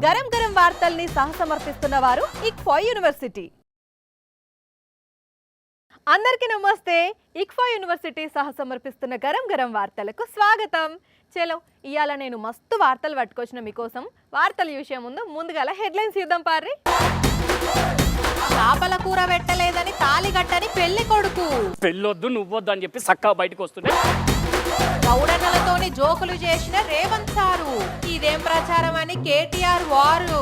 గరం గరం వార్తల్ని సహసమర్పిస్తున్న వారు ఇక్ఫా యూనివర్సిటీ. అందరికీ నమస్తే. ఇక్ఫా యూనివర్సిటీ సహసమర్పిస్తున్న గరం గరం వార్తలకు స్వాగతం. చలో ఇయాల నేను మస్తు వార్తలు పట్టుకొచ్చిన మీకోసం. వార్తలు చూసే ముందుగా హెడ్లైన్స్ చూద్దాం పార్రి. చేపల కూర పెట్టలేదని తాలిగట్టని పెళ్లి కొడుకు. పెళ్ళొద్దు నువ్వొద్దు అని చెప్పి సక్కా బయటకు వస్తుండే. గౌడన్నలతోని జోకులు చేసిన రేవంత్ సారు. ఇదేం ప్రచారం అని కేటీఆర్ వారు.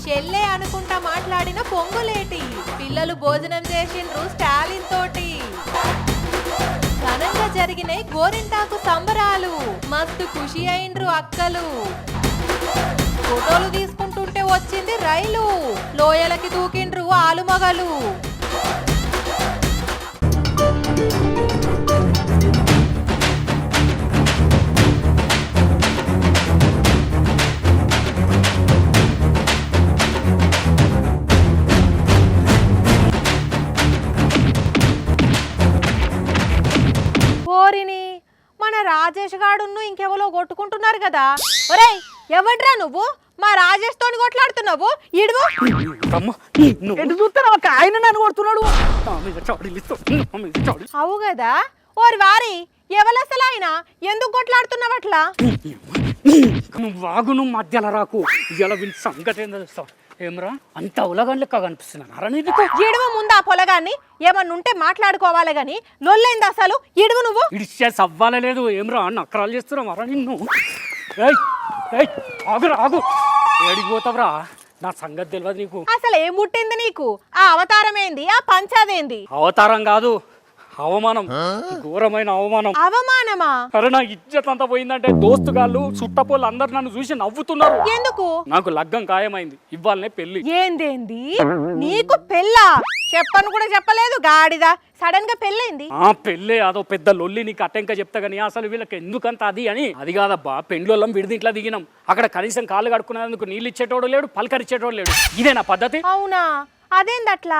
చెల్లె అనుకుంటా మాట్లాడిన పొంగులేటి. పిల్లలు భోజనం చేసిండ్రు స్టాలిన్ తోటి. ఘనంగా జరిగినాయి గోరింటాకు సంబరాలు. మస్తు ఖుషి అయిండ్రు అక్కలు. ఫోటోలు తీసుకుంటుంటే వచ్చింది రైలు. లోయలకి దూకిండ్రు ఆలుమగలు. ఓరిని మన రాజేష్ గాడును ఇంకెవరో కొట్టుకుంటున్నారు కదా. ఒరేయ్ ఎవడ్రా నువ్వు? మా రాజేష్ తోని కొట్లాడుతున్నావు. ఇడువు ఎటు చూస్తాను ఒక ఆయన నన్ను కొడుతున్నాడు. అవు కదా. ఓరి వారి ఎవలసలు ఆయన ఎందుకు కొట్లాడుతున్నావు అట్లా? నువ్వు వాగు, నువ్వు మధ్యలో రాకు. ఇలా వీళ్ళ సంగతి ఏందో చూస్తావు. ఏమరా అంత ఉలగన్ లెక్క కనిపిస్తున్నారా నీకు? ఇడువు ముందా పొలగాన్ని. ఏమన్నా ఉంటే మాట్లాడుకోవాలి గాని లొల్లైంది అసలు. ఇడువు నువ్వు. ఇడిచే సవ్వాలే లేదు. ఏమరా నక్కరాలు చేస్తున్నావు నిన్ను. ఆగురా ఆగు. ఏడిపోతావురా? నా సంగతి తెలియదు నీకు. అసలు ఏం పుట్టింది నీకు? ఆ అవతారం ఏంది? ఆ పంచాదేంది? అవతారం కాదు, అవమానం. ఘోరమైన అవమానం. అవమానమా? అరే నా ఇజ్జత్ అంతా పోయిందంటే దోస్తుగాళ్ళు చుట్టపోళ్ళు అందరు నన్ను చూసి నవ్వుతున్నారు. ఎందుకు? నాకు లగ్గం ఖాయమైంది. ఇవ్వాలనే పెళ్లి. ఏందేంది? నీకు పెళ్ళా? చెప్పను కూడా చెప్పలేదు గాడిదా. సడన్ గా పెళ్ళైంది. ఆ పెళ్ళే అదో పెద్ద లొల్లి. నీకు అట్టెంక చెప్తా గానీ అసలు వీళ్ళకి ఎందుకంత అది అని. అది కాదబ్బా, పెండ్లోళ్ళం విడిది ఇంట్లో దిగినాం. అక్కడ కనీసం కాళ్ళు కడుక్కునేందుకు నీళ్ళు ఇచ్చేటోడు లేడు, పలకరిచ్చేటోడు లేడు. ఇదే నా పద్ధతి? అవునా? అదేందట్లా?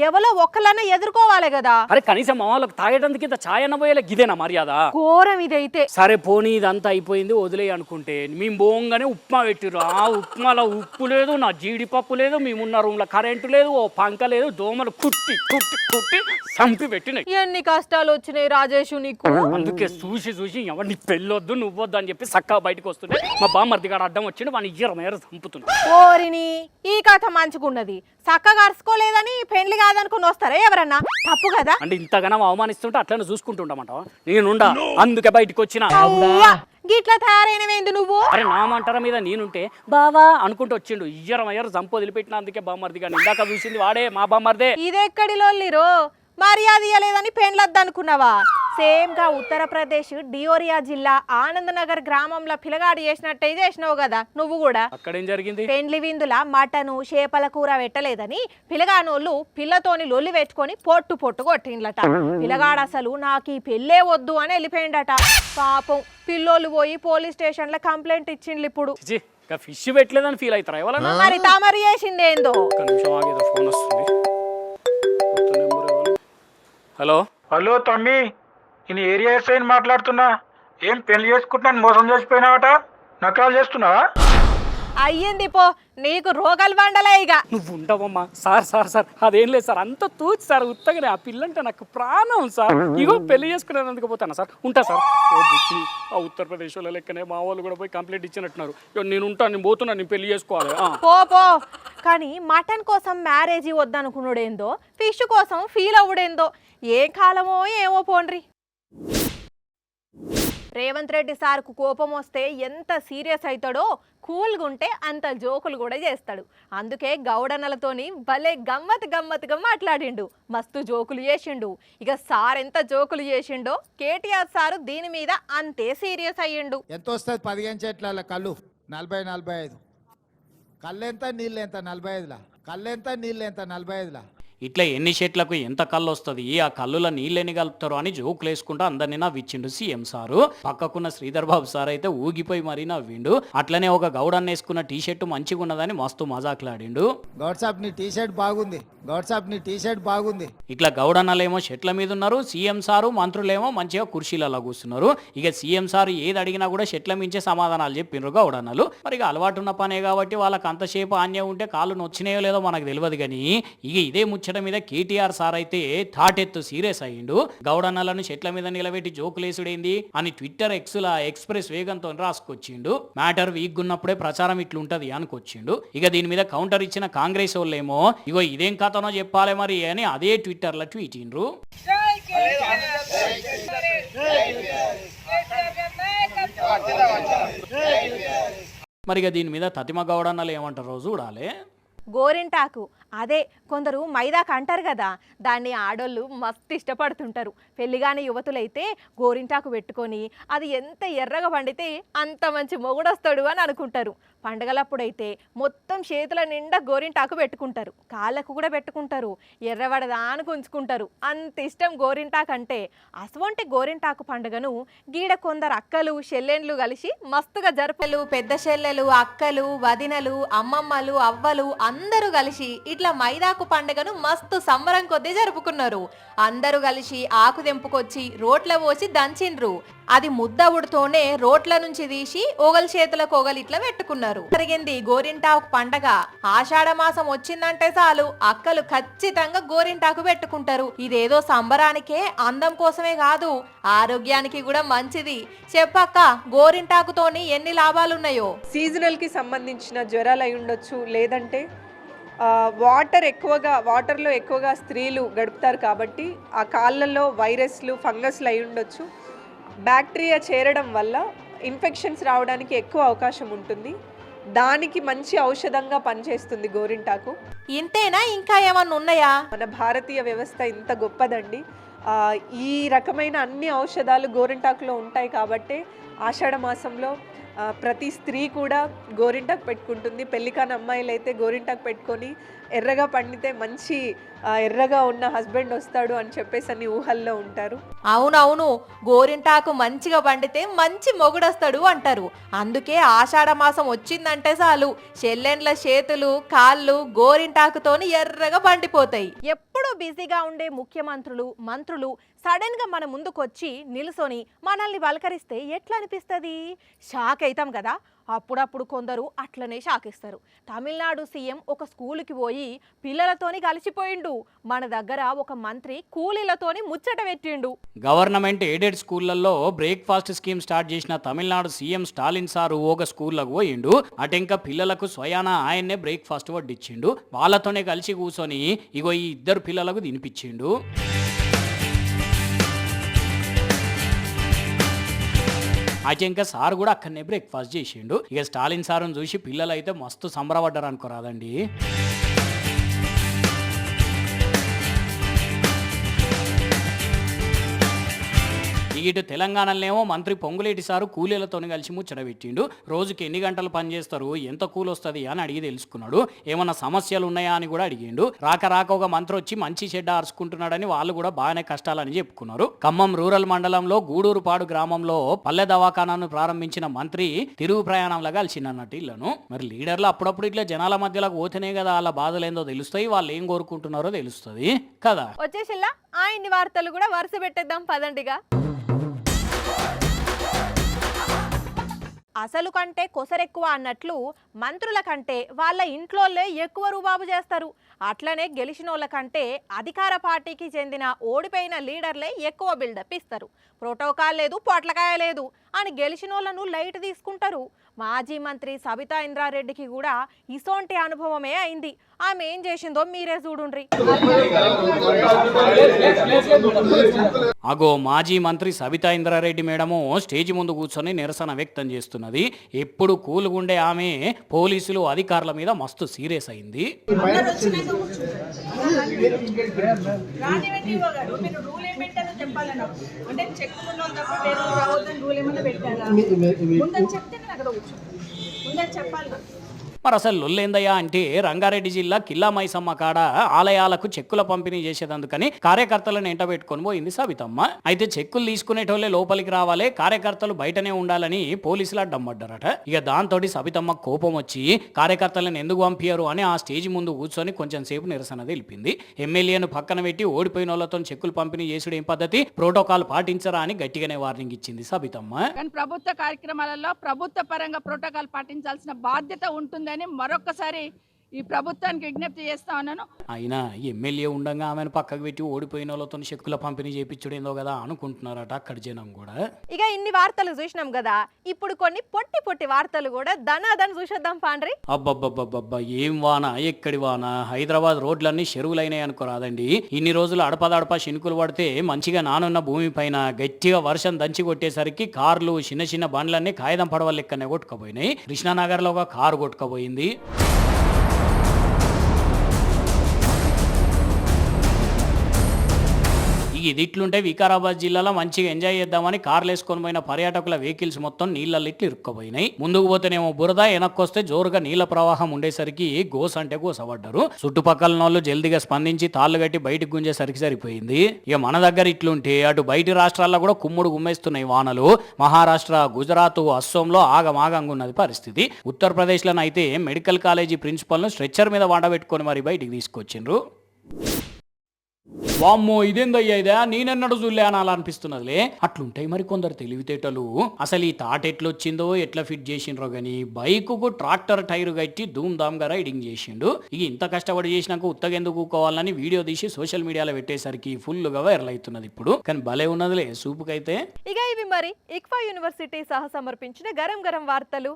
ఎవరో ఒక్కలన్నా ఎదుర్కోవాలి కదా. అరే కనీసం మా వాళ్ళకి తాగేటందుకు ఇంత ఛాయ్ అన్న పోయేలా గిదేనా మర్యాద? ఘోరం ఇదైతే. సరే పోనీ ఇదంతా అయిపోయింది వదిలే అనుకుంటే మేము పోగానే ఉప్మా పెట్టిర్రు. ఆ ఉప్మాలో ఉప్పు లేదు, నా జీడిపప్పు లేదు, మేమున్న రూమ్లో కరెంటు లేదు, ఓ పంక లేదు. దోమలు కుట్టి కుట్టి కుట్టి చంపి పెట్టినాయి. ఎన్ని కష్టాలు వచ్చినాయి రాజేషు నీకు. అందుకే చూసి ఎవరిని పెళ్ళొద్దు నువ్వొద్దు అని చెప్పి సక్కా బయటకు వస్తుండే. మా బామ్మర్ది గారు అడ్డం వచ్చిండు, వాడిని ఇయ్యర చంపుతున్నాడు. ఓరిని ఈ కథ మంచుకున్నది. చక్కగా అరుచుకోలేదని పెళ్లి కాదనుకుని వస్తారా ఎవరన్నా? తప్పు కదా. అంటే ఇంతగానో అవమానిస్తుంటే అట్లనే చూసుకుంటుంటామంట. నేనుండా అందుకే బయటకు వచ్చిన. గిట్లా తయారైనవేంది నువ్వు? అరే నా మంటర మీద నేనుంటే బావా అనుకుంటూ వచ్చిండు. ఇయ్యర చంపు వదిలిపెట్టిన. అందుకే బామ్మర్ది గారు ఇందాక చూసింది వాడే, మా బామ్మర్దే. ఇదెక్కడి లొల్లిరో? మర్యాద ఇయ్యలేదని పెండ్లద్దనుకున్నావా? సేమ్ గా ఉత్తరప్రదేశ్ డియోరియా జిల్లా ఆనంద్ నగర్ గ్రామంలో పిల్లగాడు చేసినట్టే చేసినావు కదా నువ్వు కూడా. అక్కడేం జరిగింది? పెండ్లి విందుల మటను చేపల కూర పెట్టలేదని పిల్లగానోళ్ళు పిల్లతోని లొల్లి పెట్టుకొని పొట్టు పొట్టు కొట్టిండ్లట. పిల్లగాడు అసలు నాకు ఈ పెళ్ళే వద్దు అని వెళ్ళిపోయిండట. పాపం పిల్లోళ్ళు పోయి పోలీస్ స్టేషన్ లో కంప్లైంట్ ఇచ్చిండ్లు. ఇప్పుడు ఫిష్ పెట్టలేదని ఫీల్ అవుతారా ఎవరన్నా? మరి తామరి చేసిందేందో. ఫోన్ వస్తుంది. హలో హలో తమ్మి, నేను ఏరియా ఎస్ఐ మాట్లాడుతున్నా. ఏం పెళ్లి చేసుకుంటున్నాను మోసం చేసిపోయినావట? నకరాలు చేస్తున్నావా? అయ్యింది పో, నీకు రోగాలు వండలే ఇక. నువ్వు ఉండవమ్మా. సార్ అదేం లేదు సార్, అంత తూచి సార్. ఉత్తగానే ఆ పిల్లంటే నాకు ప్రాణం సార్. ఇగో పెళ్లి చేసుకునేందుకు పోతాను సార్. ఉంటా సార్. ఆ ఉత్తరప్రదేశ్ వాళ్ళ లెక్కనే మా వాళ్ళు కూడా పోయి కంప్లైంట్ ఇచ్చినట్టున్నారు. నేను ఉంటాను, నేను పోతున్నా, నేను పెళ్లి చేసుకోవాలి. పో కానీ మటన్ కోసం మ్యారేజీ వద్దనుకున్నాడేందో, ఫిష్ కోసం ఫీల్ అవ్వడేందో. ఏ కాలమో ఏమో పోండ్రి. రేవంత్ రెడ్డి సార్కు కోపం వస్తే ఎంత సీరియస్ అవుతాడో, కూల్గా ఉంటే అంత జోకులు కూడా చేస్తాడు. అందుకే గౌడన్నలతోని భలే గమ్మత్తుగా మాట్లాడిండు. మస్తు జోకులు చేసిండు. ఇక సార్ ఎంత జోకులు చేసిండో కేటీఆర్ సారు దీని మీద అంతే సీరియస్ అయ్యిండు. ఎంత వస్తుంది 15 చెట్ల కళ్ళు? 40-45. కళ్ళు ఎంత నీళ్ళు ఎంత? 45లా. కళ్ళు ఎంత నీళ్ళు ఎంత? 45లా. ఇట్లా ఎన్ని చెట్లకు ఎంత కళ్ళు వస్తుంది, ఆ కళ్ళుల నీళ్ళని కలుపుతారు అని జోకులు వేసుకుంటూ అందరినీ నవ్విచ్చిండు CM sir. పక్కకున్న Sridhar Babu sir అయితే ఊగిపోయి మరీ నవ్విండు. అట్లనే ఒక గౌడన్న వేసుకున్న టీ షర్ట్ మంచిగా ఉన్నదని మస్తు మజాకులాడిండు. గౌడ్సాప్ నీ టీ షర్ట్ బాగుంది, గౌడ్సాప్ నీ టీ షర్ట్ బాగుంది. ఇట్లా గౌడన్నలేమో చెట్ల మీద ఉన్నారు, సీఎం సారు మంత్రులేమో మంచిగా కుర్చీలలో కూర్చున్నారు. ఇక సీఎం సారు ఏది అడిగినా కూడా చెట్ల మించే సమాధానాలు చెప్పిండ్రు గౌడన్నలు. మరి ఇక అలవాటు ఉన్న పనే కాబట్టి వాళ్ళకి అంతసేపు ఆన్య ఉంటే కాళ్ళు నొచ్చినాయో లేదో మనకు తెలియదు. కానీ ఇక ఇదే ముచ్చట మీద కేటీఆర్ సార్ అయితే థాటెత్తు సీరియస్ అయ్యిండు. గౌడన్నలను చెట్ల మీద నిలబెట్టి జోకులేసుడేంది అని ట్విట్టర్ ఎక్స్ప్రెస్ వేగంతో రాసుకొచ్చిండు. మ్యాటర్ వీక్ ఉన్నప్పుడే ప్రచారం ఇట్లుంటది అనుకొచ్చిండు. ఇక దీని మీద కౌంటర్ ఇచ్చిన కాంగ్రెస్ వాళ్ళేమో ఇగో ఇదేం కథనో చెప్పాలి మరి అని అదే ట్విట్టర్లో ట్వీట్ ఇండ్రు. మరిగా దీని మీద తతిమ గౌడన్నలు ఏమంటారో చూడాలి. గోరింటాకు అదే కొందరు మైదాకు అంటారు కదా, దాన్ని ఆడోళ్ళు మస్తు ఇష్టపడుతుంటారు. పెళ్లిగాని యువతులైతే గోరింటాకు పెట్టుకొని అది ఎంత ఎర్రగా పండితే అంత మంచి మొగుడొస్తాడు అని అనుకుంటారు. పండగలప్పుడైతే మొత్తం చేతుల నిండా గోరింటాకు పెట్టుకుంటారు, కాళ్ళకు కూడా పెట్టుకుంటారు, ఎర్రవడదా అని ఉంచుకుంటారు. అంత ఇష్టం గోరింటాకు అంటే. అసవంటి గోరింటాకు పండుగను గీడ కొందరు అక్కలు చెల్లెండ్లు కలిసి మస్తుగా జరుపులు. పెద్ద చెల్లెలు, అక్కలు, వదినలు, అమ్మమ్మలు, అవ్వలు అందరూ కలిసి ఇట్లా మైదాకు పండుగను మస్తు సంబరం కొద్దీ జరుపుకున్నారు. అందరూ కలిసి ఆకు తెంపుకొచ్చి రోట్ల పోసి దంచిండ్రు. అది ముద్ద ఉడితోనే రోట్ల నుంచి తీసి ఓగల చేతులకు ఓగలు ఇట్లా పెట్టుకున్నారు. జరిగింది గోరింటాకు పండగ. ఆషాఢ మాసం వచ్చిందంటే చాలు అక్కలు ఖచ్చితంగా గోరింటాకు పెట్టుకుంటారు. ఇదేదో సంబరానికే, అందం కోసమే కాదు ఆరోగ్యానికి కూడా మంచిది. చెప్పక్క, గోరింటాకుతోని ఎన్ని లాభాలున్నాయో. సీజనల్ కి సంబంధించిన జ్వరాలు అయి ఉండొచ్చు, లేదంటే వాటర్లో ఎక్కువగా స్త్రీలు గడుపుతారు కాబట్టి ఆ కాళ్ళల్లో వైరస్లు, ఫంగస్లు అయి ఉండొచ్చు. బ్యాక్టీరియా చేరడం వల్ల ఇన్ఫెక్షన్స్ రావడానికి ఎక్కువ అవకాశం ఉంటుంది. దానికి మంచి ఔషధంగా పనిచేస్తుంది గోరింటాకు. ఇంతేనా, ఇంకా ఏమన్నా ఉన్నాయా? మన భారతీయ వ్యవస్థ ఇంత గొప్పదండి. ఈ రకమైన అన్ని ఔషధాలు గోరింటాకులో ఉంటాయి కాబట్టి ఆషాఢ మాసంలో ప్రతి స్త్రీ కూడా గోరింటాకు పెట్టుకుంటుంది. పెళ్ళికాని అమ్మాయిలు అయితే గోరింటాకు పెట్టుకొని ఎర్రగా పండితే మంచి ఎర్రగా ఉన్న హస్బెండ్ వస్తాడు అని చెప్పేసి అన్ని ఊహల్లో ఉంటారు. అవునవును, గోరింటాకు మంచిగా పండితే మంచి మొగుడొస్తాడు అంటారు. అందుకే ఆషాఢ మాసం వచ్చిందంటే చాలు చెల్లెండ్ల చేతులు, కాళ్ళు గోరింటాకుతోని ఎర్రగా పండిపోతాయి. ఎప్పుడూ బిజీగా ఉండే ముఖ్యమంత్రులు, మంత్రులు సడన్ గా మన ముందుకొచ్చి నిలుసొని మనల్ని పలకరిస్తే ఎట్లా అనిపిస్తుంది? షాక్ అవుతాం కదా. అప్పుడప్పుడు కొందరు అట్లనే షాకిస్తారు. తమిళనాడు సీఎం ఒక స్కూలుకి పోయి పిల్లలతోని కలిసిపోయిండు. మన దగ్గర ఒక మంత్రి కూలీలతోని ముచ్చట పెట్టిండు. గవర్నమెంట్ ఎయిడెడ్ స్కూళ్లలో బ్రేక్ఫాస్ట్ స్కీమ్ స్టార్ట్ చేసిన తమిళనాడు సీఎం స్టాలిన్ సారు ఒక స్కూల్లకు పోయిండు. అటెంక పిల్లలకు స్వయాన ఆయన్నే బ్రేక్ఫాస్ట్ వడ్డిచ్చిండు. వాళ్ళతోనే కలిసి కూర్చొని ఇగో ఈ ఇద్దరు పిల్లలకు తినిపించిండు. అటెంక సార్ కూడా అక్కడనే బ్రేక్ఫాస్ట్ చేసిండు. ఇక స్టాలిన్ సార్ను చూసి పిల్లలు అయితే మస్తు సంబరపడ్డారు అనుకోరాదండి. ఇటు తెలంగాణలోనేమో మంత్రి పొంగులేటి సారు కూలీలతో కలిసి ముచ్చట పెట్టిండు. రోజుకి ఎన్ని గంటలు పనిచేస్తారు, ఎంత కూలి వస్తుంది అని అడిగి తెలుసుకున్నాడు. ఏమన్నా సమస్యలు ఉన్నాయా అని కూడా అడిగిండు. రాక ఒక మంత్రి వచ్చి మంచి చెడ్డ అరుచుకుంటున్నాడని వాళ్ళు కూడా బాగానే కష్టాలని చెప్పుకున్నారు. ఖమ్మం రూరల్ మండలంలో గూడూరుపాడు గ్రామంలో పల్లె దవాఖానాను ప్రారంభించిన మంత్రి తిరుగు ప్రయాణంలో కలిసిందన్నట్టు ఇళ్లను. మరి లీడర్లు అప్పుడప్పుడు ఇట్లా జనాల మధ్యలోకి పోతేనే కదా వాళ్ళ బాధలు ఏందో తెలుస్తాయి, వాళ్ళు ఏం కోరుకుంటున్నారో తెలుస్తుంది కదా. వచ్చేసిల్లా ఆయన్ని వార్తలు కూడా వరుస పెట్టేద్దాం పదండిగా. అసలు కంటే కొసరెక్కువ అన్నట్లు మంత్రుల కంటే వాళ్ళ ఇంట్లోనే ఎక్కువ రుబాబు చేస్తారు. అట్లనే గెలిచిన వాళ్ళ కంటే అధికార పార్టీకి చెందిన ఓడిపోయిన లీడర్లే ఎక్కువ బిల్డప్ ఇస్తారు. ప్రోటోకాల్ లేదు, పొట్లకాయ లేదు అని గెలిచిన వాళ్ళను లైట్ తీసుకుంటారు. మాజీ మంత్రి సబితా ఇంద్రారెడ్డికి కూడా ఇసోంటి అనుభవమే అయింది. ఆమె ఏం చేసిందో మీరే చూడుండ్రి. అగో మాజీ మంత్రి సబితా ఇంద్రారెడ్డి మేడము స్టేజ్ ముందు కూర్చొని నిరసన వ్యక్తం చేస్తున్నది. ఎప్పుడు కూలుగుండే ఆమె పోలీసులు అధికారుల మీద మస్తు సీరియస్ అయింది. మరి అసలు లొల్లేందయ్యా అంటే రంగారెడ్డి జిల్లా కిల్లా మైసమ్మ కాడ ఆలయాలకు చెక్కుల పంపిణీ చేసేదందుకని కార్యకర్తలను ఎంట పెట్టుకొని పోయింది సబితమ్మ. అయితే చెక్కులు తీసుకునేటోళ్ళే లోపలికి రావాలి, కార్యకర్తలు బయటనే ఉండాలని పోలీసులు అడ్డం పడ్డారట. ఇక దాంతో సబితమ్మ కోపం వచ్చి కార్యకర్తలను ఎందుకు పంపించారు అని ఆ స్టేజ్ ముందు కూర్చొని కొంచెం సేపు నిరసన తెలిపింది. ఎమ్మెల్యేను పక్కన పెట్టి ఓడిపోయిన వాళ్ళతో చెక్కులు పంపిణీ చేసుడు ఏం పద్ధతి, ప్రోటోకాల్ పాటించరా అని గట్టిగానే వార్నింగ్ ఇచ్చింది సబితమ్మ. కానీ ప్రభుత్వ కార్యక్రమాలలో ప్రభుత్వ పరంగా ప్రోటోకాల్ పాటించాల్సిన బాధ్యత ఉంటుందని మరొకసారి ఈ ప్రభుత్వానికి విజ్ఞప్తి చేస్తా ఉన్నాను. అయినా ఎమ్మెల్యే ఉండగా ఆమెను పక్కకు పెట్టి ఓడిపోయిన వాళ్ళతో చెక్కుల పంపిణీ చేయించుడేందో కదా అనుకుంటున్నారట అక్కడ జనం కూడా. ఇక ఇన్ని వార్తలు చూసినాం కదా, ఇప్పుడు కొన్ని పొట్టి పొట్టి వార్తలు కూడా ధనాధన్ చూసేద్దాం పాండ్రి. అబ్బబ్బబ్బబ్బబ్బా, ఏం వాన ఎక్కడి వాన, హైదరాబాద్ రోడ్లన్నీ చెరువులైనాయి అనుకోరాదండి. ఇన్ని రోజులు అడపదడప శినుకులు పడితే మంచిగా నానున్న భూమి పైన గట్టిగా వర్షం దంచి కొట్టేసరికి కార్లు చిన్న చిన్న బండ్లన్నీ కాగితం పడవల లెక్కనే కొట్టుకుపోయినాయి. కృష్ణానగర్లో ఒక కారు కొట్టుకుపోయింది. ఇది ఇట్లుంటే వికారాబాద్ జిల్లాలో మంచిగా ఎంజాయ్ చేద్దామని కార్లు వేసుకొని పోయిన పర్యాటకుల వెహికల్స్ మొత్తం నీళ్ళ ఇట్లు ఇరుక్కుపోయినాయి. ముందుకు పోతేనేమో బురద, వెనక్కొస్తే జోరుగా నీళ్ల ప్రవాహం ఉండేసరికి గోస అంటే గోసపడ్డారు. చుట్టుపక్కల వాళ్ళు జల్దిగా స్పందించి తాళ్లు కట్టి బయటకు గుంజేసరికి సరిపోయింది. ఇక మన దగ్గర ఇట్లుంటే అటు బయటి రాష్ట్రాల్లో కూడా కుమ్ముడు గుమ్మేస్తున్నాయి వానలు. మహారాష్ట్ర, గుజరాత్, అస్సోంలో ఆగమాగంగా ఉన్నది పరిస్థితి. ఉత్తరప్రదేశ్లో అయితే మెడికల్ కాలేజీ ప్రిన్సిపల్ను స్ట్రెచ్చర్ మీద వండబెట్టుకొని మరి బయటికి తీసుకొచ్చిండ్రు. వామ్మో, ఇదేందయ్యా ఇదా, నేనెన్నడూ చూడలే అని అలా అనిపిస్తున్నదిలే. అట్లుంటాయి మరి కొందరు తెలివితేటలు. అసలు ఈ తాట ఎట్లొచ్చిందో ఎట్లా ఫిట్ చేసిండ్రో గానీ బైకుకు ట్రాక్టర్ టైర్ కట్టి ధూమ్ ధామ్ గా రైడింగ్ చేసిండు. ఇక ఇంత కష్టపడి చేసినాక ఉత్తగెందుకు కూకోవాలని వీడియో తీసి సోషల్ మీడియాలో పెట్టేసరికి ఫుల్ గా వైరల్ అవుతున్నది ఇప్పుడు. కానీ భలే ఉన్నదిలే సూపుకైతే. ఇక ఇవి మరి ఇక్ఫా యూనివర్సిటీ సహ సమర్పించిన గరం గరం వార్తలు.